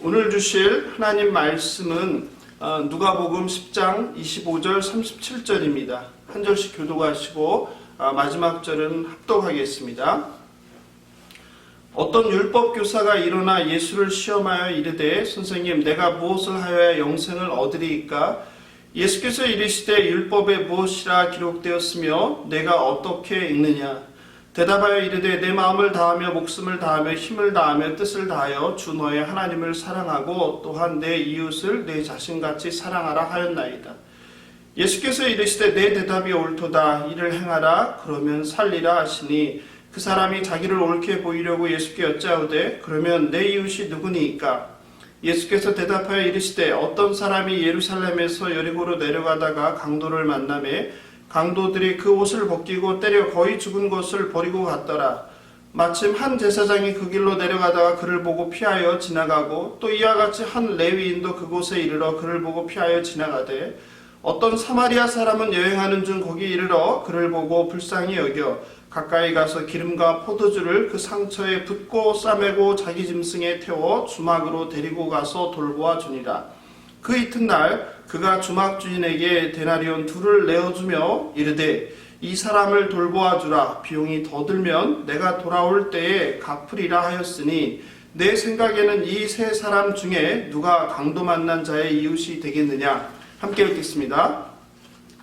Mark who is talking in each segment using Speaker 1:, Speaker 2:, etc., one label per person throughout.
Speaker 1: 오늘 주실 하나님 말씀은 누가복음 10장 25절 37절입니다. 한 절씩 교독하시고 마지막 절은 합독하겠습니다. 어떤 율법 교사가 일어나 예수를 시험하여 이르되 선생님 내가 무엇을 하여야 영생을 얻으리이까? 예수께서 이르시되 율법에 무엇이라 기록되었으며 내가 어떻게 읽느냐? 대답하여 이르되 내 마음을 다하며 목숨을 다하며 힘을 다하며 뜻을 다하여 주 너의 하나님을 사랑하고 또한 내 이웃을 내 자신같이 사랑하라 하였나이다. 예수께서 이르시되 내 대답이 옳도다. 이를 행하라 그러면 살리라 하시니 그 사람이 자기를 옳게 보이려고 예수께 여짜오되 그러면 내 이웃이 누구니이까? 예수께서 대답하여 이르시되 어떤 사람이 예루살렘에서 여리고로 내려가다가 강도를 만나매 강도들이 그 옷을 벗기고 때려 거의 죽은 것을 버리고 갔더라. 마침 한 제사장이 그 길로 내려가다가 그를 보고 피하여 지나가고 또 이와 같이 한 레위인도 그곳에 이르러 그를 보고 피하여 지나가되 어떤 사마리아 사람은 여행하는 중 거기 이르러 그를 보고 불쌍히 여겨 가까이 가서 기름과 포도주를 그 상처에 붓고 싸매고 자기 짐승에 태워 주막으로 데리고 가서 돌보아 주니라. 그 이튿날 그가 주막 주인에게 데나리온 2를 내어주며 이르되 이 사람을 돌보아 주라. 비용이 더 들면 내가 돌아올 때에 갚으리라 하였으니 내 생각에는 이 세 사람 중에 누가 강도 만난 자의 이웃이 되겠느냐? 함께 읽겠습니다.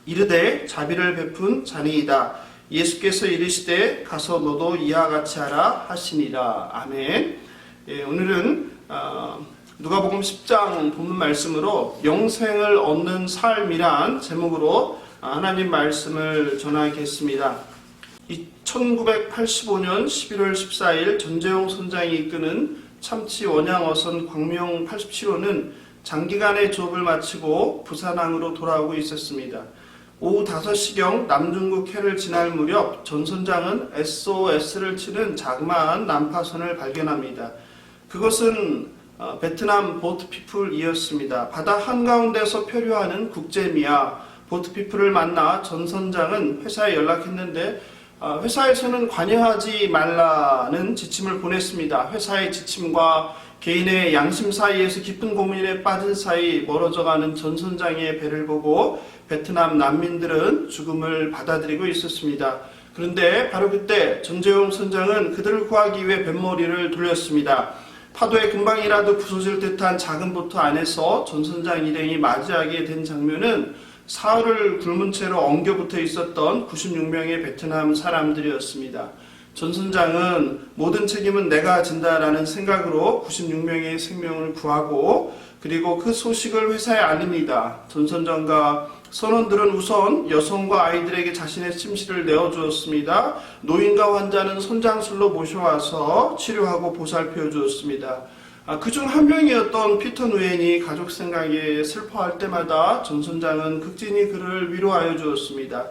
Speaker 1: 이르되 자비를 베푼 자니이다. 예수께서 이르시되 가서 너도 이와 같이 하라 하시니라. 아멘. 오늘은 누가복음 10장 본문 말씀으로 영생을 얻는 삶이란 제목으로 하나님 말씀을 전하겠습니다. 1985년 11월 14일 전재용 선장이 이끄는 참치 원양어선 광명 87호는 장기간의 조업을 마치고 부산항으로 돌아오고 있었습니다. 오후 5시경 남중국 해를 지날 무렵 전 선장은 SOS를 치는 자그마한 난파선을 발견합니다. 그것은 베트남 보트피플이었습니다. 바다 한가운데서 표류하는 국제미아 보트피플을 만나 전 선장은 회사에 연락했는데 회사에서는 관여하지 말라는 지침을 보냈습니다. 회사의 지침과 개인의 양심 사이에서 깊은 고민에 빠진 사이 멀어져가는 전 선장의 배를 보고 베트남 난민들은 죽음을 받아들이고 있었습니다. 그런데 바로 그때 전재용 선장은 그들을 구하기 위해 뱃머리를 돌렸습니다. 파도에 금방이라도 부서질 듯한 작은 보트 안에서 전 선장 일행이 맞이하게 된 장면은 사흘을 굶은 채로 엉겨붙어 있었던 96명의 베트남 사람들이었습니다. 전 선장은 모든 책임은 내가 진다라는 생각으로 96명의 생명을 구하고 그리고 그 소식을 회사에 알립니다. 전 선장과 선원들은 우선 여성과 아이들에게 자신의 침실을 내어주었습니다. 노인과 환자는 선장실로 모셔와서 치료하고 보살펴 주었습니다. 그중 한 명이었던 피터 누엔이 가족 생각에 슬퍼할 때마다 전 선장은 극진히 그를 위로하여 주었습니다.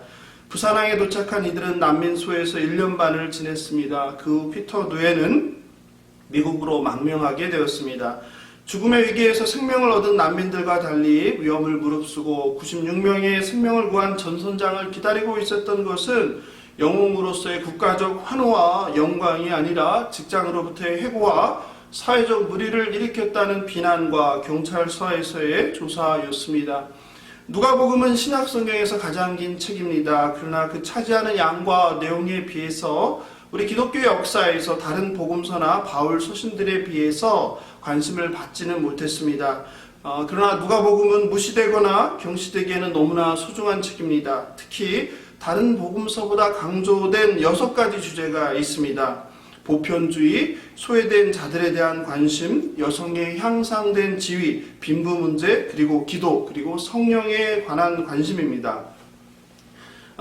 Speaker 1: 부산항에 도착한 이들은 난민소에서 1년 반을 지냈습니다. 그 후 피터 누엔은 미국으로 망명하게 되었습니다. 죽음의 위기에서 생명을 얻은 난민들과 달리 위험을 무릅쓰고 96명의 생명을 구한 전 선장을 기다리고 있었던 것은 영웅으로서의 국가적 환호와 영광이 아니라 직장으로부터의 해고와 사회적 물의를 일으켰다는 비난과 경찰서에서의 조사였습니다. 누가복음은 신약 성경에서 가장 긴 책입니다. 그러나 그 차지하는 양과 내용에 비해서 우리 기독교 역사에서 다른 복음서나 바울 서신들에 비해서 관심을 받지는 못했습니다. 그러나 누가복음은 무시되거나 경시되기에는 너무나 소중한 책입니다. 특히 다른 복음서보다 강조된 6가지 주제가 있습니다. 보편주의, 소외된 자들에 대한 관심, 여성의 향상된 지위, 빈부 문제, 그리고 기도, 그리고 성령에 관한 관심입니다.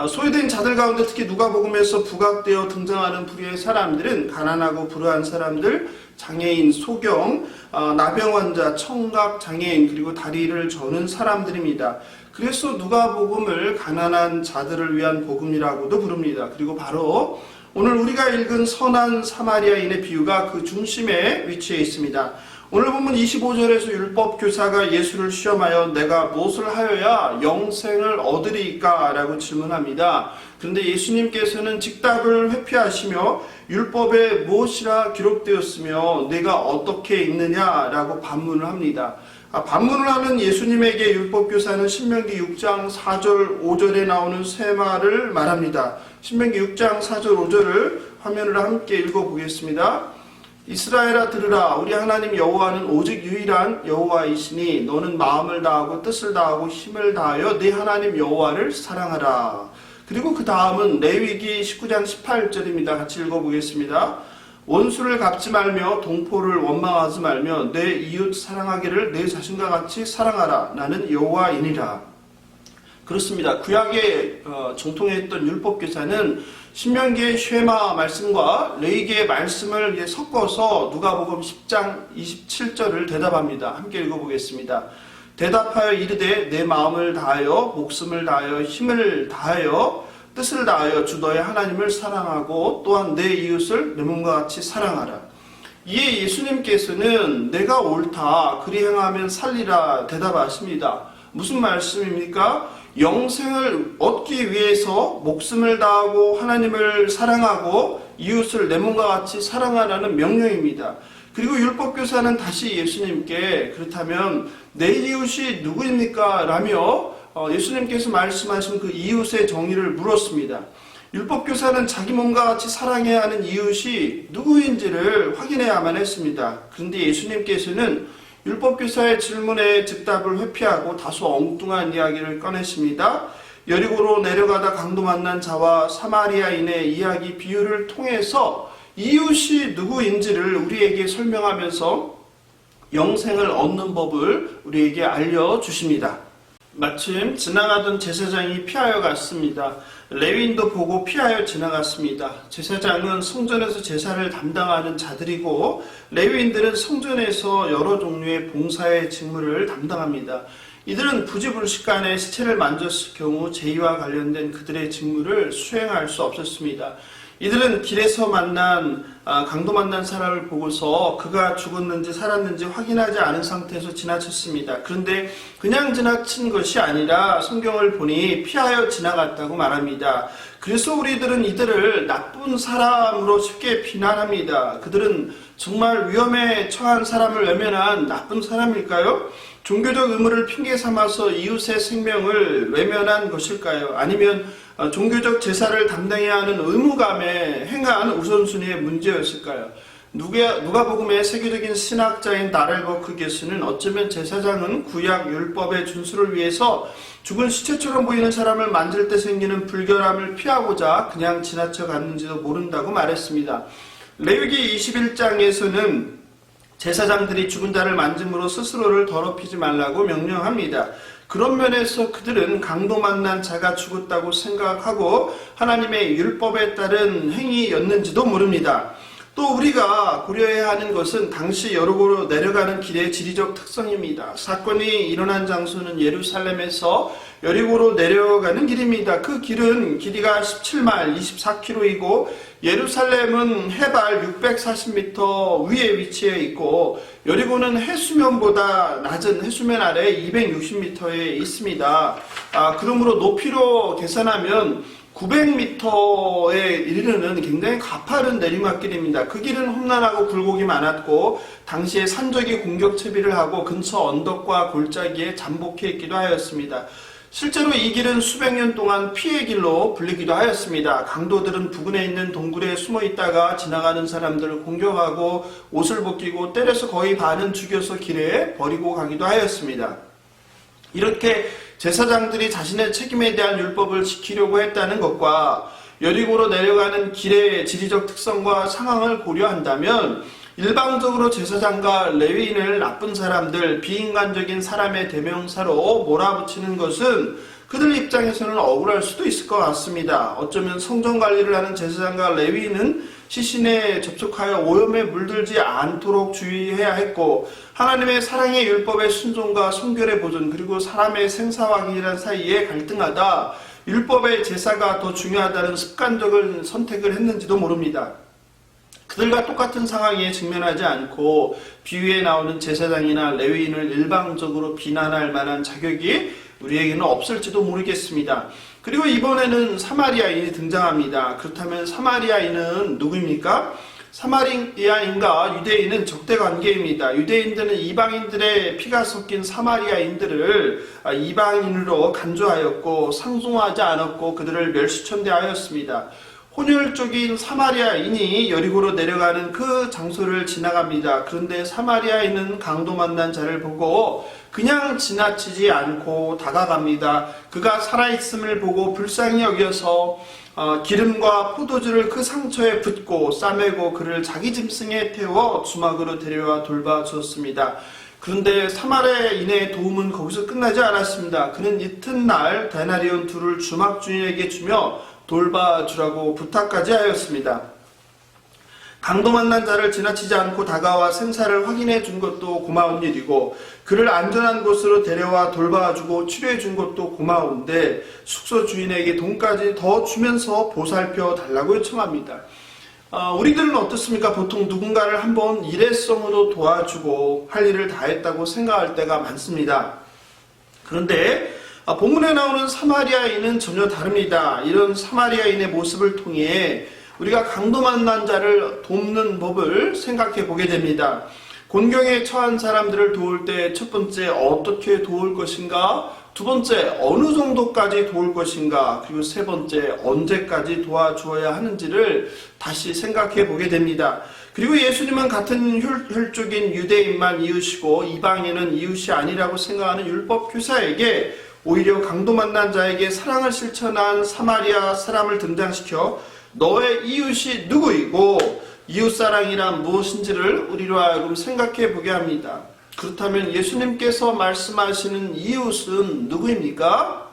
Speaker 1: 소외된 자들 가운데 특히 누가복음에서 부각되어 등장하는 부류의 사람들은 가난하고 불우한 사람들, 장애인, 소경, 나병 환자, 청각 장애인, 그리고 다리를 저는 사람들입니다. 그래서 누가복음을 가난한 자들을 위한 복음이라고도 부릅니다. 그리고 바로 오늘 우리가 읽은 선한 사마리아인의 비유가 그 중심에 위치해 있습니다. 오늘 본문 25절에서 율법 교사가 예수를 시험하여 내가 무엇을 하여야 영생을 얻으리까? 라고 질문합니다. 그런데 예수님께서는 즉답을 회피하시며 율법에 무엇이라 기록되었으며 내가 어떻게 읽느냐라고 반문을 합니다. 반문을 하는 예수님에게 율법교사는 신명기 6장 4절 5절에 나오는 세 말을 말합니다. 신명기 6장 4절 5절을 화면으로 함께 읽어보겠습니다. 이스라엘아 들으라. 우리 하나님 여호와는 오직 유일한 여호와이시니 너는 마음을 다하고 뜻을 다하고 힘을 다하여 네 하나님 여호와를 사랑하라. 그리고 그 다음은 레위기 19장 18절입니다. 같이 읽어보겠습니다. 원수를 갚지 말며 동포를 원망하지 말며 내 이웃 사랑하기를 내 자신과 같이 사랑하라. 나는 여호와이니라. 그렇습니다. 구약에 정통했던 율법교사는 신명기의 쉐마 말씀과 레위기의 말씀을 섞어서 누가복음 10장 27절을 대답합니다. 함께 읽어보겠습니다. 대답하여 이르되 내 마음을 다하여 목숨을 다하여 힘을 다하여 뜻을 다하여 주 너의 하나님을 사랑하고 또한 내 이웃을 내 몸과 같이 사랑하라. 이에 예수님께서는 내가 옳다 그리 행하면 살리라 대답하십니다. 무슨 말씀입니까? 영생을 얻기 위해서 목숨을 다하고 하나님을 사랑하고 이웃을 내 몸과 같이 사랑하라는 명령입니다. 그리고 율법교사는 다시 예수님께 그렇다면 내 이웃이 누구입니까? 라며 예수님께서 말씀하신 그 이웃의 정의를 물었습니다. 율법교사는 자기 몸과 같이 사랑해야 하는 이웃이 누구인지를 확인해야만 했습니다. 그런데 예수님께서는 율법교사의 질문에 즉답을 회피하고 다소 엉뚱한 이야기를 꺼내십니다. 여리고로 내려가다 강도 만난 자와 사마리아인의 이야기 비유를 통해서 이웃이 누구인지를 우리에게 설명하면서 영생을 얻는 법을 우리에게 알려주십니다. 마침 지나가던 제사장이 피하여 갔습니다. 레위인도 보고 피하여 지나갔습니다. 제사장은 성전에서 제사를 담당하는 자들이고 레위인들은 성전에서 여러 종류의 봉사의 직무를 담당합니다. 이들은 부지불식간에 시체를 만졌을 경우 제의와 관련된 그들의 직무를 수행할 수 없었습니다. 이들은 길에서 강도 만난 사람을 보고서 그가 죽었는지 살았는지 확인하지 않은 상태에서 지나쳤습니다. 그런데 그냥 지나친 것이 아니라 성경을 보니 피하여 지나갔다고 말합니다. 그래서 우리들은 이들을 나쁜 사람으로 쉽게 비난합니다. 그들은 정말 위험에 처한 사람을 외면한 나쁜 사람일까요? 종교적 의무를 핑계 삼아서 이웃의 생명을 외면한 것일까요? 아니면 종교적 제사를 담당해야 하는 의무감에 행한 우선순위의 문제였을까요? 누가복음의 세계적인 신학자인 나렐버크 교수는 어쩌면 제사장은 구약 율법의 준수를 위해서 죽은 시체처럼 보이는 사람을 만질 때 생기는 불결함을 피하고자 그냥 지나쳐 갔는지도 모른다고 말했습니다. 레위기 21장에서는 제사장들이 죽은 자를 만짐으로 스스로를 더럽히지 말라고 명령합니다. 그런 면에서 그들은 강도 만난 자가 죽었다고 생각하고 하나님의 율법에 따른 행위였는지도 모릅니다. 또 우리가 고려해야 하는 것은 당시 여리고로 내려가는 길의 지리적 특성입니다. 사건이 일어난 장소는 예루살렘에서 여리고로 내려가는 길입니다. 그 길은 길이가 17마일 24km이고 예루살렘은 해발 640m 위에 위치해 있고 여리고는 해수면보다 낮은 해수면 아래 260m에 있습니다. 그러므로 높이로 계산하면 900m에 이르는 굉장히 가파른 내리막길입니다. 그 길은 험난하고 굴곡이 많았고 당시에 산적이 공격 채비를 하고 근처 언덕과 골짜기에 잠복해 있기도 하였습니다. 실제로 이 길은 수백 년 동안 피해 길로 불리기도 하였습니다. 강도들은 부근에 있는 동굴에 숨어 있다가 지나가는 사람들을 공격하고 옷을 벗기고 때려서 거의 반은 죽여서 길에 버리고 가기도 하였습니다. 이렇게 제사장들이 자신의 책임에 대한 율법을 지키려고 했다는 것과 여리고로 내려가는 길의 지리적 특성과 상황을 고려한다면 일방적으로 제사장과 레위인을 나쁜 사람들, 비인간적인 사람의 대명사로 몰아붙이는 것은 그들 입장에서는 억울할 수도 있을 것 같습니다. 어쩌면 성전 관리를 하는 제사장과 레위인은 시신에 접촉하여 오염에 물들지 않도록 주의해야 했고 하나님의 사랑의 율법의 순종과 성결의 보존 그리고 사람의 생사와 기란 사이에 갈등하다 율법의 제사가 더 중요하다는 습관적인 선택을 했는지도 모릅니다. 그들과 똑같은 상황에 직면하지 않고 비유에 나오는 제사장이나 레위인을 일방적으로 비난할 만한 자격이 우리에게는 없을지도 모르겠습니다. 그리고 이번에는 사마리아인이 등장합니다. 그렇다면 사마리아인은 누구입니까? 사마리아인과 유대인은 적대관계입니다. 유대인들은 이방인들의 피가 섞인 사마리아인들을 이방인으로 간주하였고 상종하지 않았고 그들을 멸시천대하였습니다. 혼혈적인 사마리아인이 여리고로 내려가는 그 장소를 지나갑니다. 그런데 사마리아인은 강도 만난 자를 보고 그냥 지나치지 않고 다가갑니다. 그가 살아있음을 보고 불쌍히 여겨서 기름과 포도주를 그 상처에 붓고 싸매고 그를 자기 짐승에 태워 주막으로 데려와 돌봐주었습니다. 그런데 사마리아인의 도움은 거기서 끝나지 않았습니다. 그는 이튿날 데나리온 둘을 주막 주인에게 주며 돌봐주라고 부탁까지 하였습니다. 강도 만난 자를 지나치지 않고 다가와 생사를 확인해 준 것도 고마운 일이고 그를 안전한 곳으로 데려와 돌봐주고 치료해 준 것도 고마운데 숙소 주인에게 돈까지 더 주면서 보살펴 달라고 요청합니다. 우리들은 어떻습니까? 보통 누군가를 한번 일회성으로 도와주고 할 일을 다 했다고 생각할 때가 많습니다. 그런데 본문에 나오는 사마리아인은 전혀 다릅니다. 이런 사마리아인의 모습을 통해 우리가 강도 만난 자를 돕는 법을 생각해 보게 됩니다. 곤경에 처한 사람들을 도울 때 첫 번째 어떻게 도울 것인가, 두 번째 어느 정도까지 도울 것인가, 그리고 세 번째 언제까지 도와주어야 하는지를 다시 생각해 보게 됩니다. 그리고 예수님은 같은 혈족인 유대인만 이웃이고 이방인은 이웃이 아니라고 생각하는 율법 교사에게 오히려 강도 만난 자에게 사랑을 실천한 사마리아 사람을 등장시켜 너의 이웃이 누구이고 이웃사랑이란 무엇인지를 우리로 하여금 생각해 보게 합니다. 그렇다면 예수님께서 말씀하시는 이웃은 누구입니까?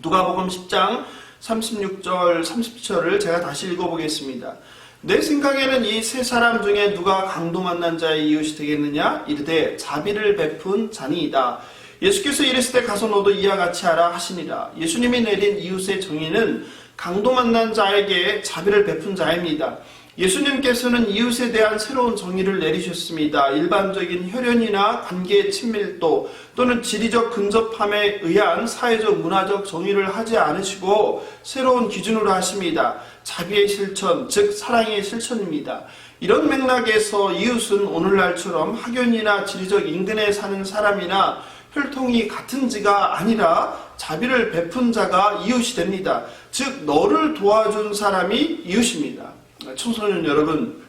Speaker 1: 누가복음 10장 36절 30절을 제가 다시 읽어보겠습니다. 내 생각에는 이 세 사람 중에 누가 강도 만난 자의 이웃이 되겠느냐? 이르되 자비를 베푼 자니이다. 예수께서 이르시되 가서 너도 이와 같이 하라 하시니라. 예수님이 내린 이웃의 정의는 강도 만난 자에게 자비를 베푼 자입니다. 예수님께서는 이웃에 대한 새로운 정의를 내리셨습니다. 일반적인 혈연이나 관계의 친밀도 또는 지리적 근접함에 의한 사회적 문화적 정의를 하지 않으시고 새로운 기준으로 하십니다. 자비의 실천, 즉 사랑의 실천입니다. 이런 맥락에서 이웃은 오늘날처럼 학연이나 지리적 인근에 사는 사람이나 혈통이 같은지가 아니라 자비를 베푼 자가 이웃이 됩니다. 즉 너를 도와준 사람이 이웃입니다. 청소년 여러분,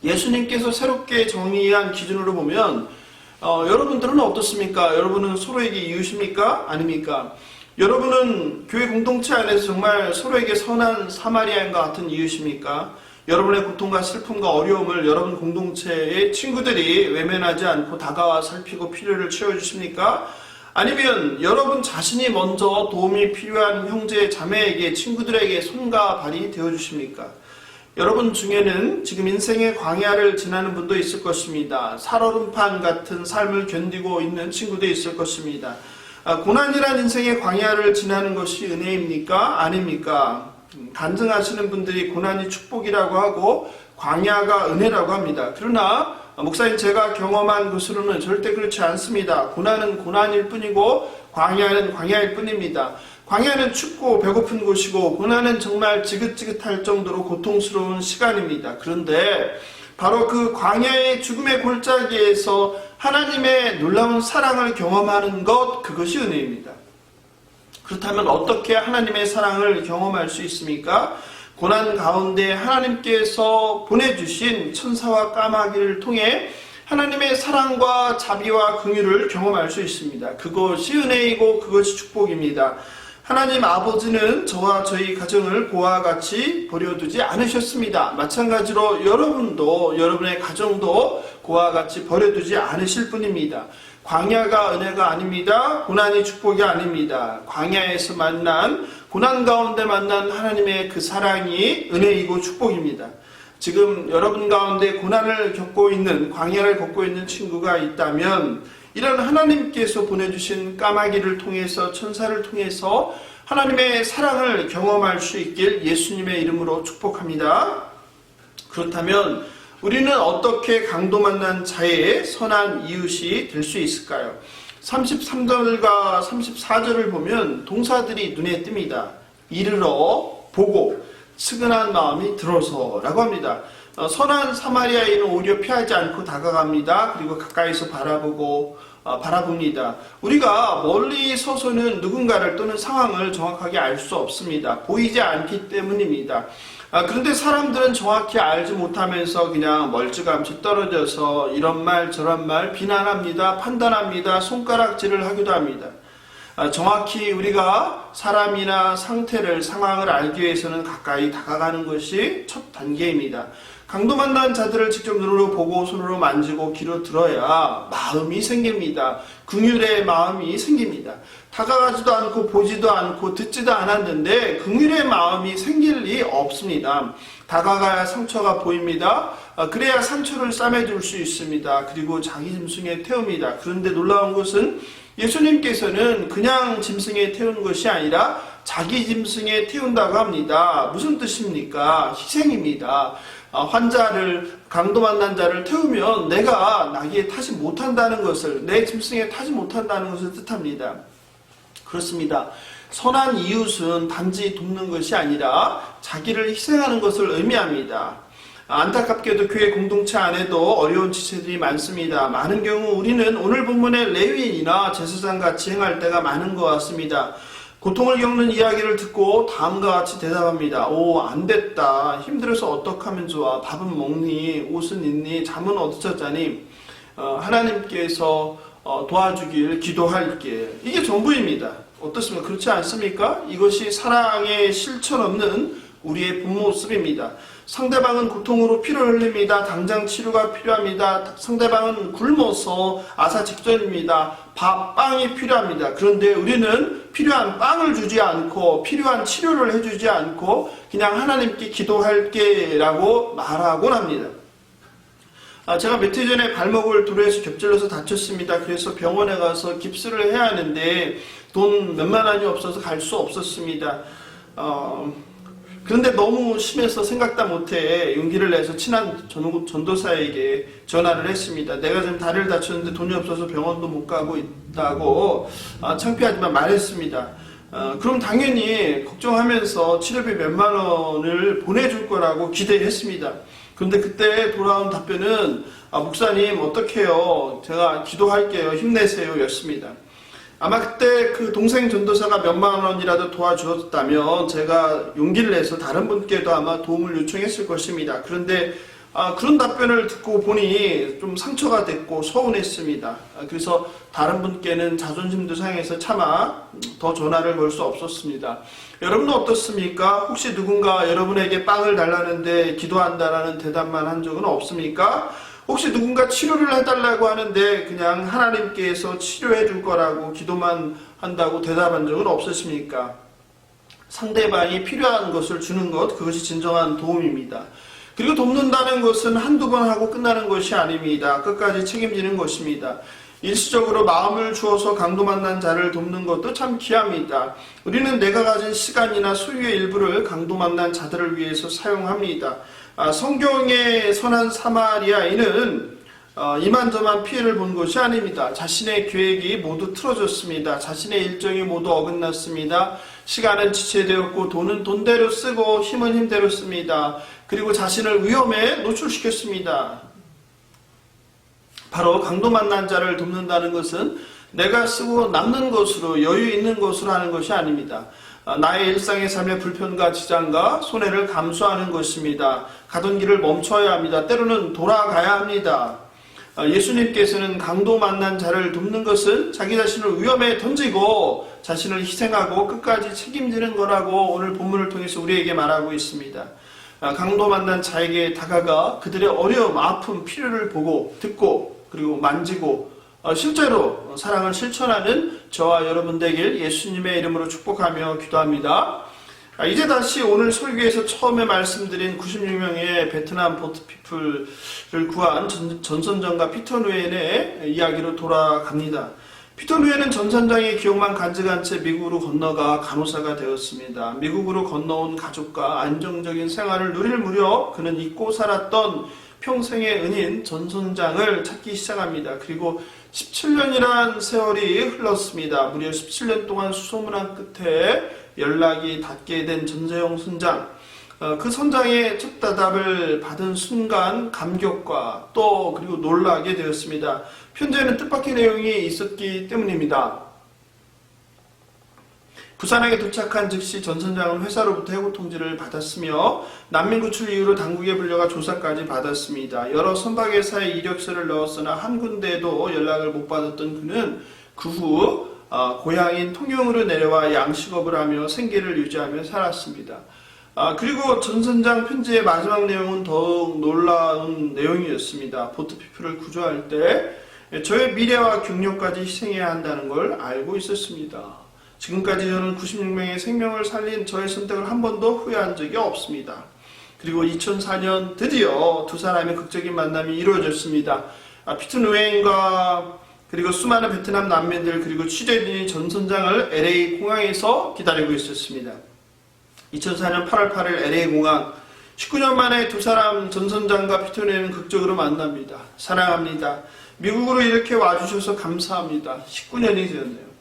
Speaker 1: 예수님께서 새롭게 정의한 기준으로 보면 여러분들은 어떻습니까? 여러분은 서로에게 이웃입니까? 아닙니까? 여러분은 교회 공동체 안에서 정말 서로에게 선한 사마리아인과 같은 이웃입니까? 여러분의 고통과 슬픔과 어려움을 여러분 공동체의 친구들이 외면하지 않고 다가와 살피고 필요를 채워주십니까? 아니면 여러분 자신이 먼저 도움이 필요한 형제, 자매에게, 친구들에게 손과 발이 되어주십니까? 여러분 중에는 지금 인생의 광야를 지나는 분도 있을 것입니다. 살얼음판 같은 삶을 견디고 있는 친구도 있을 것입니다. 고난이란 인생의 광야를 지나는 것이 은혜입니까? 아닙니까? 간증하시는 분들이 고난이 축복이라고 하고 광야가 은혜라고 합니다. 그러나 목사님 제가 경험한 것으로는 절대 그렇지 않습니다. 고난은 고난일 뿐이고 광야는 광야일 뿐입니다. 광야는 춥고 배고픈 곳이고 고난은 정말 지긋지긋할 정도로 고통스러운 시간입니다. 그런데 바로 그 광야의 죽음의 골짜기에서 하나님의 놀라운 사랑을 경험하는 것, 그것이 은혜입니다. 그렇다면 어떻게 하나님의 사랑을 경험할 수 있습니까? 고난 가운데 하나님께서 보내주신 천사와 까마귀를 통해 하나님의 사랑과 자비와 긍휼을 경험할 수 있습니다. 그것이 은혜이고 그것이 축복입니다. 하나님 아버지는 저와 저희 가정을 고와 같이 버려두지 않으셨습니다. 마찬가지로 여러분도 여러분의 가정도 고와 같이 버려두지 않으실 뿐입니다. 광야가 은혜가 아닙니다. 고난이 축복이 아닙니다. 광야에서 만난, 고난 가운데 만난 하나님의 그 사랑이 은혜이고 축복입니다. 지금 여러분 가운데 고난을 겪고 있는, 광야를 겪고 있는 친구가 있다면 이런 하나님께서 보내주신 까마귀를 통해서, 천사를 통해서 하나님의 사랑을 경험할 수 있길 예수님의 이름으로 축복합니다. 그렇다면 우리는 어떻게 강도 만난 자의 선한 이웃이 될 수 있을까요? 33절과 34절을 보면 동사들이 눈에 띕니다. 이르러, 보고, 측은한 마음이 들어서 라고 합니다. 선한 사마리아인은 오히려 피하지 않고 다가갑니다. 그리고 가까이서 바라봅니다. 우리가 멀리 서서는 누군가를 또는 상황을 정확하게 알 수 없습니다. 보이지 않기 때문입니다. 그런데 사람들은 정확히 알지 못하면서 그냥 멀찌감치 떨어져서 이런 말 저런 말 비난합니다. 판단합니다. 손가락질을 하기도 합니다. 정확히 우리가 사람이나 상태를, 상황을 알기 위해서는 가까이 다가가는 것이 첫 단계입니다. 강도 만난 자들을 직접 눈으로 보고 손으로 만지고 귀로 들어야 마음이 생깁니다. 긍휼의 마음이 생깁니다. 다가가지도 않고 보지도 않고 듣지도 않았는데 긍휼의 마음이 생길 리 없습니다. 다가가야 상처가 보입니다. 그래야 상처를 싸매줄 수 있습니다. 그리고 자기 짐승에 태웁니다. 그런데 놀라운 것은 예수님께서는 그냥 짐승에 태우는 것이 아니라 자기 짐승에 태운다고 합니다. 무슨 뜻입니까? 희생입니다. 환자를, 강도 만난 자를 태우면 내가 나귀에 타지 못한다는 것을, 내 짐승에 타지 못한다는 것을 뜻합니다. 그렇습니다. 선한 이웃은 단지 돕는 것이 아니라 자기를 희생하는 것을 의미합니다. 안타깝게도 교회 공동체 안에도 어려운 지체들이 많습니다. 많은 경우 우리는 오늘 본문의 레위인이나 제사장같이 행할 때가 많은 것 같습니다. 고통을 겪는 이야기를 듣고 다음과 같이 대답합니다. 안 됐다. 힘들어서 어떡하면 좋아. 밥은 먹니? 옷은 입니? 잠은 어디서 자니? 하나님께서 도와주길 기도할게. 이게 전부입니다. 어떻습니까? 그렇지 않습니까? 이것이 사랑의 실천 없는 우리의 본 모습입니다. 상대방은 고통으로 피를 흘립니다. 당장 치료가 필요합니다. 상대방은 굶어서 아사 직전입니다. 빵이 필요합니다. 그런데 우리는 필요한 빵을 주지 않고 필요한 치료를 해주지 않고 그냥 하나님께 기도할게 라고 말하곤 합니다. 제가 몇 해 전에 발목을 도로에서 겹질러서 다쳤습니다. 그래서 병원에 가서 깁스를 해야 하는데 돈 몇만 원이 없어서 갈 수 없었습니다. 그런데 너무 심해서 생각도 못해 용기를 내서 친한 전도사에게 전화를 했습니다. 내가 지금 다리를 다쳤는데 돈이 없어서 병원도 못 가고 있다고 창피하지만 말했습니다. 그럼 당연히 걱정하면서 치료비 몇만 원을 보내줄 거라고 기대했습니다. 그런데 그때 돌아온 답변은 목사님 어떡해요? 제가 기도할게요. 힘내세요. 였습니다. 아마 그때 그 동생 전도사가 몇만 원이라도 도와주었다면 제가 용기를 내서 다른 분께도 아마 도움을 요청했을 것입니다. 그런데 그런 답변을 듣고 보니 좀 상처가 됐고 서운했습니다. 그래서 다른 분께는 자존심도 상해서 차마 더 전화를 걸 수 없었습니다. 여러분은 어떻습니까? 혹시 누군가 여러분에게 빵을 달라는데 기도한다라는 대답만 한 적은 없습니까? 혹시 누군가 치료를 해달라고 하는데 그냥 하나님께서 치료해 줄 거라고 기도만 한다고 대답한 적은 없으십니까? 상대방이 필요한 것을 주는 것, 그것이 진정한 도움입니다. 그리고 돕는다는 것은 한두 번 하고 끝나는 것이 아닙니다. 끝까지 책임지는 것입니다. 일시적으로 마음을 주어서 강도 만난 자를 돕는 것도 참 귀합니다. 우리는 내가 가진 시간이나 소유의 일부를 강도 만난 자들을 위해서 사용합니다. 성경의 선한 사마리아인은 이만저만 피해를 본 것이 아닙니다. 자신의 계획이 모두 틀어졌습니다. 자신의 일정이 모두 어긋났습니다. 시간은 지체되었고 돈은 돈대로 쓰고 힘은 힘대로 씁니다. 그리고 자신을 위험에 노출시켰습니다. 바로 강도 만난 자를 돕는다는 것은 내가 쓰고 남는 것으로 여유 있는 것으로 하는 것이 아닙니다. 나의 일상의 삶의 불편과 지장과 손해를 감수하는 것입니다. 가던 길을 멈춰야 합니다. 때로는 돌아가야 합니다. 예수님께서는 강도 만난 자를 돕는 것은 자기 자신을 위험에 던지고 자신을 희생하고 끝까지 책임지는 거라고 오늘 본문을 통해서 우리에게 말하고 있습니다. 강도 만난 자에게 다가가 그들의 어려움, 아픔, 필요를 보고 듣고 그리고 만지고 실제로 사랑을 실천하는 저와 여러분 되길 예수님의 이름으로 축복하며 기도합니다. 이제 다시 오늘 설교에서 처음에 말씀드린 96명의 베트남 보트피플을 구한 전선장과 피터 누엔의 이야기로 돌아갑니다. 피터 누엔은 전선장의 기억만 간직한 채 미국으로 건너가 간호사가 되었습니다. 미국으로 건너온 가족과 안정적인 생활을 누릴 무렵 그는 잊고 살았던 평생의 은인 전선장을 찾기 시작합니다. 그리고 17년이란 세월이 흘렀습니다. 무려 17년 동안 수소문한 끝에 연락이 닿게 된 전재용 선장. 그 선장의 첫 대답을 받은 순간 감격과 또 그리고 놀라게 되었습니다. 편지에는 뜻밖의 내용이 있었기 때문입니다. 부산항에 도착한 즉시 전 선장은 회사로부터 해고 통지를 받았으며 난민 구출 이후로 당국에 불려가 조사까지 받았습니다. 여러 선박회사에 이력서를 넣었으나 한 군데에도 연락을 못 받았던 그는 그 후 고향인 통영으로 내려와 양식업을 하며 생계를 유지하며 살았습니다. 그리고 전 선장 편지의 마지막 내용은 더욱 놀라운 내용이었습니다. 보트피플을 구조할 때 저의 미래와 경력까지 희생해야 한다는 걸 알고 있었습니다. 지금까지 저는 96명의 생명을 살린 저의 선택을 한 번도 후회한 적이 없습니다. 그리고 2004년 드디어 두 사람의 극적인 만남이 이루어졌습니다. 피터 누에인과 그리고 수많은 베트남 난민들 그리고 취재진이 전 선장을 LA 공항에서 기다리고 있었습니다. 2004년 8월 8일 LA 공항. 19년 만에 두 사람 전 선장과 피터 누에인은 극적으로 만납니다. 사랑합니다. 미국으로 이렇게 와주셔서 감사합니다. 19년이 되었네요.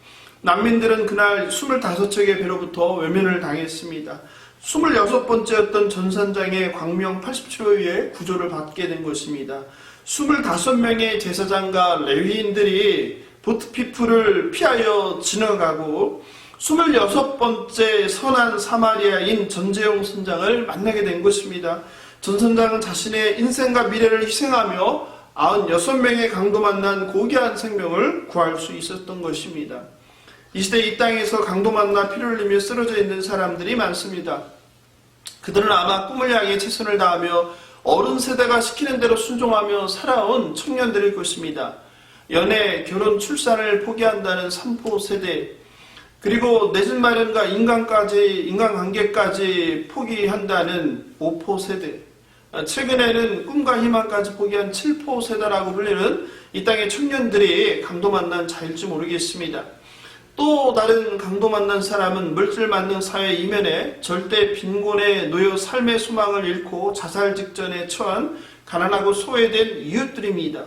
Speaker 1: 난민들은 그날 25척의 배로부터 외면을 당했습니다. 26번째였던 전 선장의 광명 87호에 구조를 받게 된 것입니다. 25명의 제사장과 레위인들이 보트피플을 피하여 지나가고 26번째 선한 사마리아인 전재용 선장을 만나게 된 것입니다. 전 선장은 자신의 인생과 미래를 희생하며 96명의 강도 만난 고귀한 생명을 구할 수 있었던 것입니다. 이 시대 이 땅에서 강도 만나 피를 흘리며 쓰러져 있는 사람들이 많습니다. 그들은 아마 꿈을 향해 최선을 다하며 어른 세대가 시키는 대로 순종하며 살아온 청년들일 것입니다. 연애, 결혼, 출산을 포기한다는 삼포 세대, 그리고 내 집 마련과 인간관계까지 포기한다는 오포 세대, 최근에는 꿈과 희망까지 포기한 칠포 세대라고 불리는 이 땅의 청년들이 강도 만난 자일지 모르겠습니다. 또 다른 강도 만난 사람은 물질 만능 사회 이면에 절대 빈곤에 놓여 삶의 소망을 잃고 자살 직전에 처한 가난하고 소외된 이웃들입니다.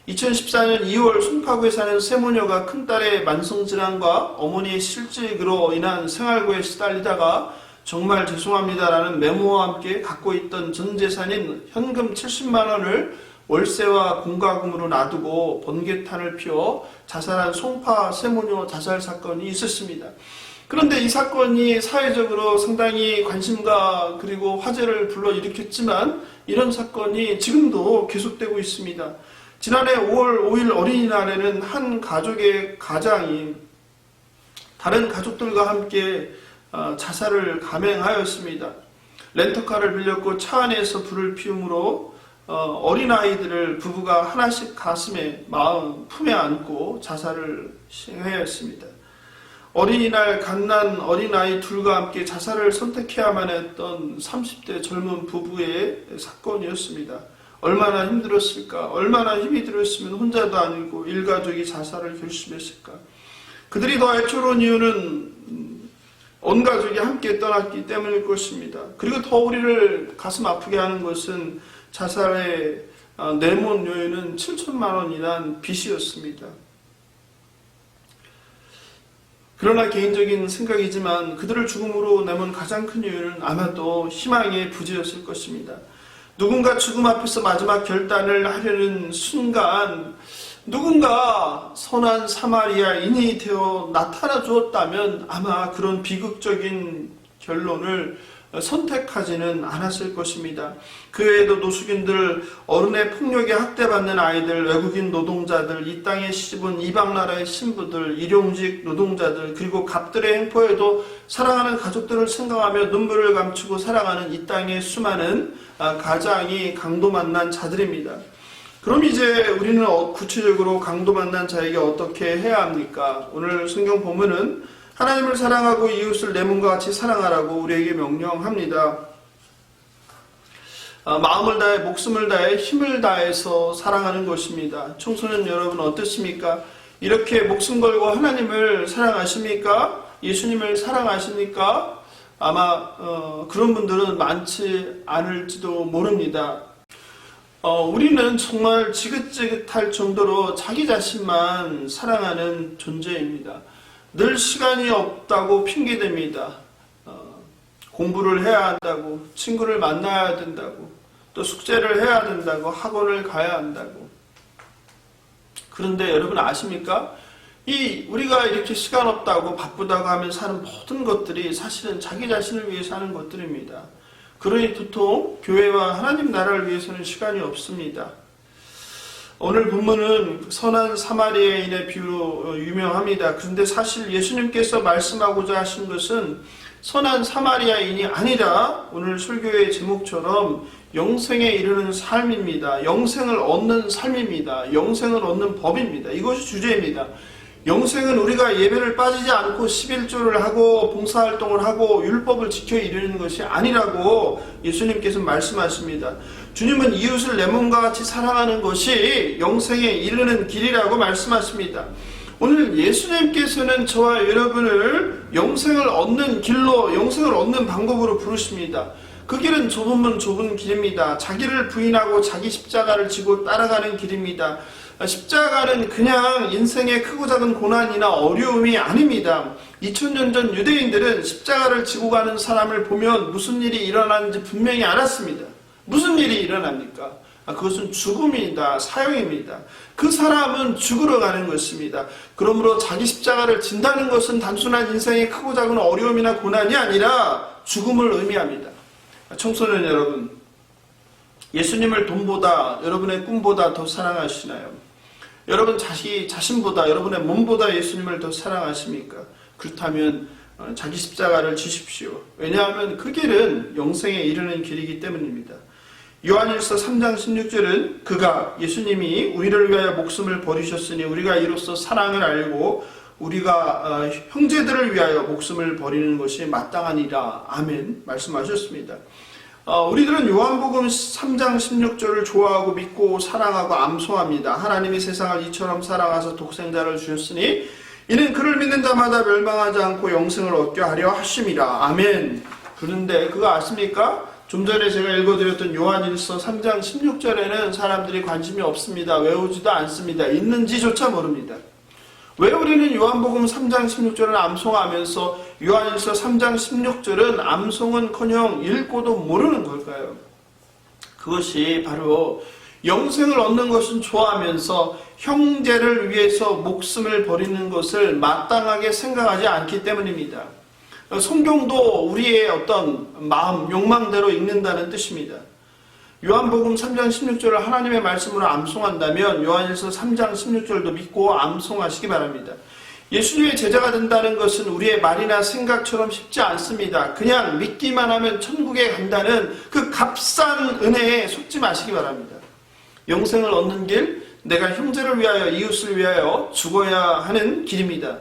Speaker 1: 2014년 2월 송파구에 사는 세모녀가 큰딸의 만성질환과 어머니의 실직으로 인한 생활고에 시달리다가 정말 죄송합니다라는 메모와 함께 갖고 있던 전 재산인 현금 70만 원을 월세와 공과금으로 놔두고 번개탄을 피워 자살한 송파 세모녀 자살 사건이 있었습니다. 그런데 이 사건이 사회적으로 상당히 관심과 그리고 화제를 불러일으켰지만 이런 사건이 지금도 계속되고 있습니다. 지난해 5월 5일 어린이날에는 한 가족의 가장이 다른 가족들과 함께 자살을 감행하였습니다. 렌터카를 빌렸고 차 안에서 불을 피움으로 어린아이들을 부부가 하나씩 가슴에 품에 안고 자살을 시행하였습니다. 어린이날 갓난 어린아이 둘과 함께 자살을 선택해야만 했던 30대 젊은 부부의 사건이었습니다. 얼마나 힘들었을까? 얼마나 힘이 들었으면 혼자도 아니고 일가족이 자살을 결심했을까? 그들이 더 애초로운 이유는 온 가족이 함께 떠났기 때문일 것입니다. 그리고 더 우리를 가슴 아프게 하는 것은 자살의 내몬 요인은 7천만 원이란 빚이었습니다. 그러나 개인적인 생각이지만 그들을 죽음으로 내몬 가장 큰 이유는 아마도 희망의 부재였을 것입니다. 누군가 죽음 앞에서 마지막 결단을 하려는 순간 누군가 선한 사마리아인이 되어 나타나 주었다면 아마 그런 비극적인 결론을 선택하지는 않았을 것입니다. 그 외에도 노숙인들, 어른의 폭력에 학대받는 아이들, 외국인 노동자들, 이 땅에 시집온 이방 나라의 신부들, 일용직 노동자들, 그리고 갑들의 행포에도 사랑하는 가족들을 생각하며 눈물을 감추고 살아가는 이 땅의 수많은 가장이 강도 만난 자들입니다. 그럼 이제 우리는 구체적으로 강도 만난 자에게 어떻게 해야 합니까? 오늘 성경 본문은 하나님을 사랑하고 이웃을 내 몸과 같이 사랑하라고 우리에게 명령합니다. 마음을 다해 목숨을 다해 힘을 다해서 사랑하는 것입니다. 청소년 여러분 어떻습니까? 이렇게 목숨 걸고 하나님을 사랑하십니까? 예수님을 사랑하십니까? 아마 그런 분들은 많지 않을지도 모릅니다. 우리는 정말 지긋지긋할 정도로 자기 자신만 사랑하는 존재입니다. 늘 시간이 없다고 핑계댑니다. 공부를 해야 한다고, 친구를 만나야 된다고, 또 숙제를 해야 된다고, 학원을 가야 한다고. 그런데 여러분 아십니까? 우리가 이렇게 시간 없다고 바쁘다고 하면서 하는 모든 것들이 사실은 자기 자신을 위해서 하는 것들입니다. 그러니 도통 교회와 하나님 나라를 위해서는 시간이 없습니다. 오늘 본문은 선한 사마리아인의 비유로 유명합니다. 그런데 사실 예수님께서 말씀하고자 하신 것은 선한 사마리아인이 아니라 오늘 설교의 제목처럼 영생에 이르는 삶입니다. 영생을 얻는 삶입니다. 영생을 얻는 법입니다. 이것이 주제입니다. 영생은 우리가 예배를 빠지지 않고 11조를 하고 봉사활동을 하고 율법을 지켜 이르는 것이 아니라고 예수님께서 말씀하십니다. 주님은 이웃을 내 몸과 같이 사랑하는 것이 영생에 이르는 길이라고 말씀하십니다. 오늘 예수님께서는 저와 여러분을 영생을 얻는 길로, 영생을 얻는 방법으로 부르십니다. 그 길은 좁은 길입니다. 자기를 부인하고 자기 십자가를 지고 따라가는 길입니다. 십자가는 그냥 인생의 크고 작은 고난이나 어려움이 아닙니다. 2000년 전 유대인들은 십자가를 지고 가는 사람을 보면 무슨 일이 일어나는지 분명히 알았습니다. 무슨 일이 일어납니까? 그것은 죽음이다, 사형입니다. 그 사람은 죽으러 가는 것입니다. 그러므로 자기 십자가를 진다는 것은 단순한 인생의 크고 작은 어려움이나 고난이 아니라 죽음을 의미합니다. 청소년 여러분, 예수님을 돈보다, 여러분의 꿈보다 더 사랑하시나요? 여러분 자신보다, 여러분의 몸보다 예수님을 더 사랑하십니까? 그렇다면 자기 십자가를 지십시오. 왜냐하면 그 길은 영생에 이르는 길이기 때문입니다. 요한일서 3장 16절은 그가, 예수님이 우리를 위하여 목숨을 버리셨으니 우리가 이로써 사랑을 알고 우리가 형제들을 위하여 목숨을 버리는 것이 마땅하니라. 아멘 말씀하셨습니다. 우리들은 요한복음 3장 16절을 좋아하고 믿고 사랑하고 암송합니다. 하나님이 세상을 이처럼 사랑하사 독생자를 주셨으니 이는 그를 믿는 자마다 멸망하지 않고 영생을 얻게 하려 하심이라. 아멘. 그런데 그거 아십니까? 좀 전에 제가 읽어드렸던 요한일서 3장 16절에는 사람들이 관심이 없습니다. 외우지도 않습니다. 있는지조차 모릅니다. 왜 우리는 요한복음 3장 16절을 암송하면서 요한일서 3장 16절은 암송은커녕 읽고도 모르는 걸까요? 그것이 바로 영생을 얻는 것은 좋아하면서 형제를 위해서 목숨을 버리는 것을 마땅하게 생각하지 않기 때문입니다. 성경도 우리의 어떤 마음, 욕망대로 읽는다는 뜻입니다. 요한복음 3장 16절을 하나님의 말씀으로 암송한다면 요한일서 3장 16절도 믿고 암송하시기 바랍니다. 예수님의 제자가 된다는 것은 우리의 말이나 생각처럼 쉽지 않습니다. 그냥 믿기만 하면 천국에 간다는 그 값싼 은혜에 속지 마시기 바랍니다. 영생을 얻는 길, 내가 형제를 위하여, 이웃을 위하여 죽어야 하는 길입니다.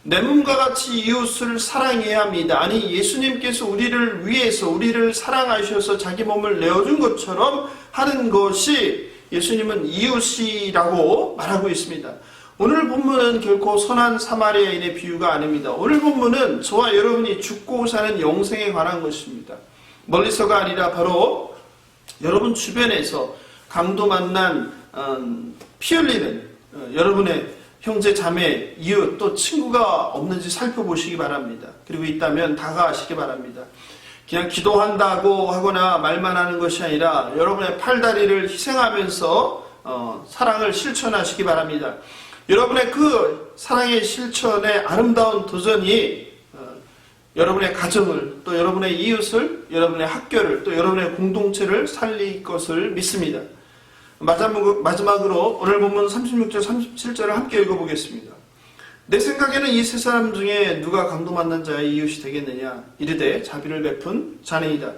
Speaker 1: 내 몸과 같이 이웃을 사랑해야 합니다. 아니, 예수님께서 우리를 위해서, 우리를 사랑하셔서 자기 몸을 내어준 것처럼 하는 것이 예수님은 이웃이라고 말하고 있습니다. 오늘 본문은 결코 선한 사마리아인의 비유가 아닙니다. 오늘 본문은 저와 여러분이 죽고 사는 영생에 관한 것입니다. 멀리서가 아니라 바로 여러분 주변에서 강도 만난 피 흘리는 여러분의 형제, 자매, 이웃, 또 친구가 없는지 살펴보시기 바랍니다. 그리고 있다면 다가가시기 바랍니다. 그냥 기도한다고 하거나 말만 하는 것이 아니라 여러분의 팔다리를 희생하면서 사랑을 실천하시기 바랍니다. 여러분의 그 사랑의 실천의 아름다운 도전이 여러분의 가정을, 또 여러분의 이웃을, 여러분의 학교를, 또 여러분의 공동체를 살릴 것을 믿습니다. 마지막으로 오늘 본문 36절 37절을 함께 읽어보겠습니다. 내 생각에는 이 세 사람 중에 누가 강도 만난 자의 이웃이 되겠느냐? 이르되 자비를 베푼 자네이다.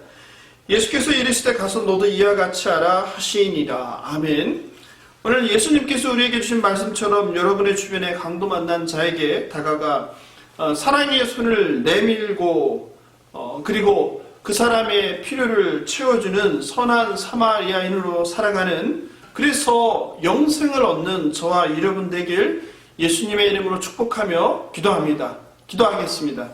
Speaker 1: 예수께서 이르시되 가서 너도 이와 같이 하라 하시니라. 아멘. 오늘 예수님께서 우리에게 주신 말씀처럼 여러분의 주변에 강도 만난 자에게 다가가 사랑의 손을 내밀고 그리고 그 사람의 필요를 채워주는 선한 사마리아인으로 살아가는, 그래서 영생을 얻는 저와 여러분 되길 예수님의 이름으로 축복하며 기도합니다. 기도하겠습니다.